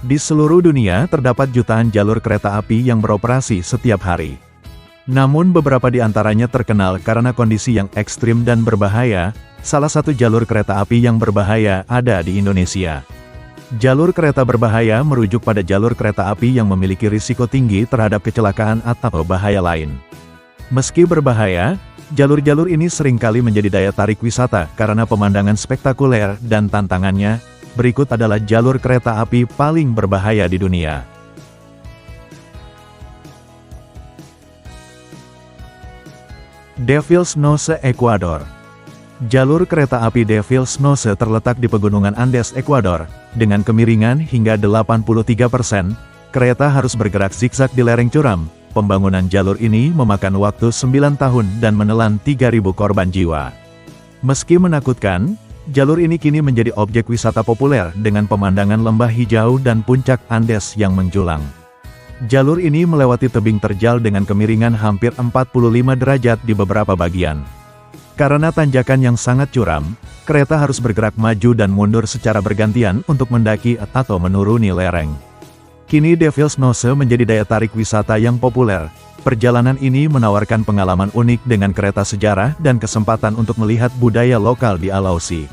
Di seluruh dunia terdapat jutaan jalur kereta api yang beroperasi setiap hari. Namun beberapa di antaranya terkenal karena kondisi yang ekstrim dan berbahaya. Salah satu jalur kereta api yang berbahaya ada di Indonesia. Jalur kereta berbahaya merujuk pada jalur kereta api yang memiliki risiko tinggi terhadap kecelakaan atau bahaya lain. Meski berbahaya, jalur-jalur ini seringkali menjadi daya tarik wisata karena pemandangan spektakuler dan tantangannya. Berikut adalah jalur kereta api paling berbahaya di dunia. Devil's Nose, Ekuador. Jalur kereta api Devil's Nose terletak di pegunungan Andes, Ekuador. Dengan kemiringan hingga 83%, kereta harus bergerak zigzag di lereng curam. Pembangunan jalur ini memakan waktu 9 tahun dan menelan 3.000 korban jiwa. Meski menakutkan, jalur ini kini menjadi objek wisata populer dengan pemandangan lembah hijau dan puncak Andes yang menjulang. Jalur ini melewati tebing terjal dengan kemiringan hampir 45 derajat di beberapa bagian. Karena tanjakan yang sangat curam, kereta harus bergerak maju dan mundur secara bergantian untuk mendaki atau menuruni lereng. Kini Devil's Nose menjadi daya tarik wisata yang populer. Perjalanan ini menawarkan pengalaman unik dengan kereta sejarah dan kesempatan untuk melihat budaya lokal di Alausi.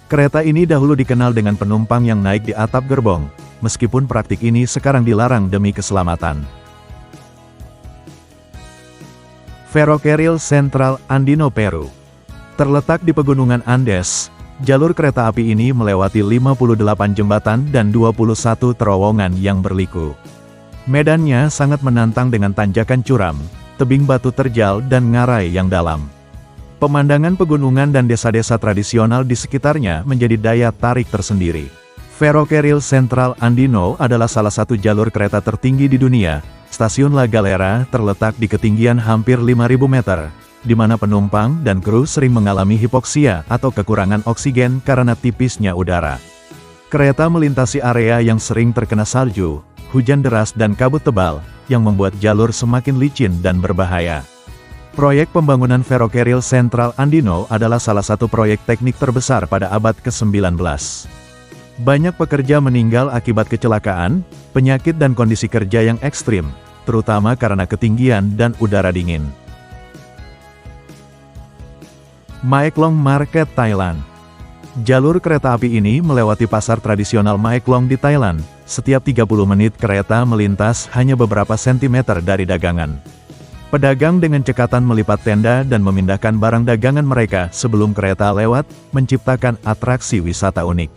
Kereta ini dahulu dikenal dengan penumpang yang naik di atap gerbong, meskipun praktik ini sekarang dilarang demi keselamatan. Ferrocarril Central Andino, Peru. Terletak di pegunungan Andes, jalur kereta api ini melewati 58 jembatan dan 21 terowongan yang berliku. Medannya sangat menantang dengan tanjakan curam, tebing batu terjal dan ngarai yang dalam. Pemandangan pegunungan dan desa-desa tradisional di sekitarnya menjadi daya tarik tersendiri. Ferrocarril Central Andino adalah salah satu jalur kereta tertinggi di dunia. Stasiun La Galera terletak di ketinggian hampir 5.000 meter, di mana penumpang dan kru sering mengalami hipoksia atau kekurangan oksigen karena tipisnya udara. Kereta melintasi area yang sering terkena salju, hujan deras dan kabut tebal, yang membuat jalur semakin licin dan berbahaya. Proyek pembangunan Ferrocarril Central Andino adalah salah satu proyek teknik terbesar pada abad ke-19. Banyak pekerja meninggal akibat kecelakaan, penyakit dan kondisi kerja yang ekstrim, terutama karena ketinggian dan udara dingin. Mae Klong Market, Thailand. Jalur kereta api ini melewati pasar tradisional Mae Klong di Thailand. Setiap 30 menit kereta melintas hanya beberapa sentimeter dari dagangan. Pedagang dengan cekatan melipat tenda dan memindahkan barang dagangan mereka sebelum kereta lewat, menciptakan atraksi wisata unik.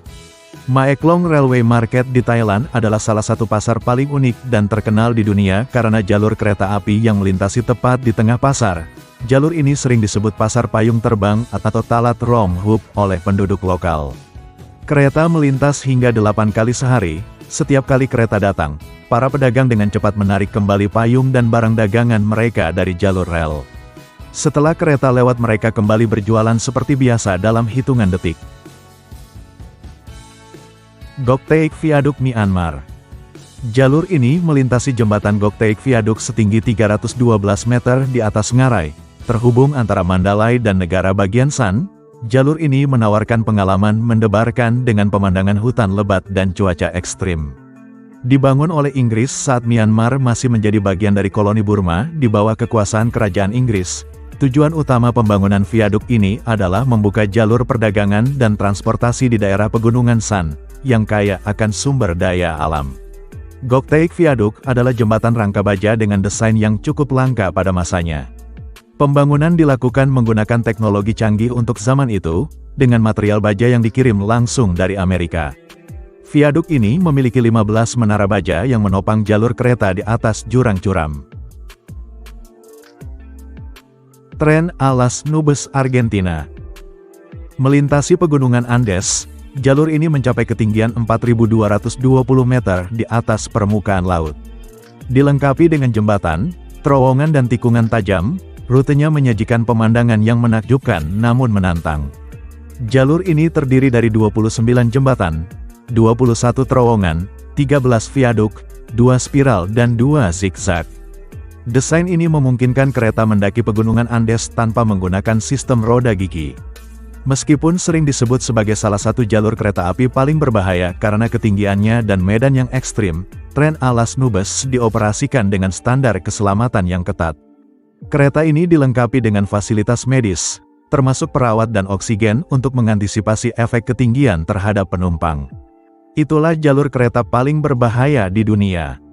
Mae Klong Railway Market di Thailand adalah salah satu pasar paling unik dan terkenal di dunia karena jalur kereta api yang melintasi tepat di tengah pasar. Jalur ini sering disebut pasar payung terbang atau Talat Rom Hub oleh penduduk lokal. Kereta melintas hingga 8 kali sehari. Setiap kali kereta datang, para pedagang dengan cepat menarik kembali payung dan barang dagangan mereka dari jalur rel. Setelah kereta lewat, mereka kembali berjualan seperti biasa dalam hitungan detik. Gokteik Viaduk, Myanmar. Jalur ini melintasi jembatan Gokteik Viaduk setinggi 312 meter di atas ngarai, terhubung antara Mandalay dan negara bagian San. Jalur ini menawarkan pengalaman mendebarkan dengan pemandangan hutan lebat dan cuaca ekstrim. Dibangun oleh Inggris saat Myanmar masih menjadi bagian dari koloni Burma di bawah kekuasaan kerajaan Inggris. Tujuan utama pembangunan viaduk ini adalah membuka jalur perdagangan dan transportasi di daerah pegunungan San, yang kaya akan sumber daya alam. Gokteik Viaduk adalah jembatan rangka baja dengan desain yang cukup langka pada masanya. Pembangunan dilakukan menggunakan teknologi canggih untuk zaman itu, dengan material baja yang dikirim langsung dari Amerika. Viaduk ini memiliki 15 menara baja yang menopang jalur kereta di atas jurang curam. Tren Alas Nubes, Argentina. Melintasi pegunungan Andes, jalur ini mencapai ketinggian 4.220 meter di atas permukaan laut. Dilengkapi dengan jembatan, terowongan dan tikungan tajam, rutenya menyajikan pemandangan yang menakjubkan namun menantang. Jalur ini terdiri dari 29 jembatan, 21 terowongan, 13 viaduk, 2 spiral dan 2 zigzag. Desain ini memungkinkan kereta mendaki pegunungan Andes tanpa menggunakan sistem roda gigi. Meskipun sering disebut sebagai salah satu jalur kereta api paling berbahaya karena ketinggiannya dan medan yang ekstrim, tren Alas Nubes dioperasikan dengan standar keselamatan yang ketat. Kereta ini dilengkapi dengan fasilitas medis, termasuk perawat dan oksigen untuk mengantisipasi efek ketinggian terhadap penumpang. Itulah jalur kereta paling berbahaya di dunia.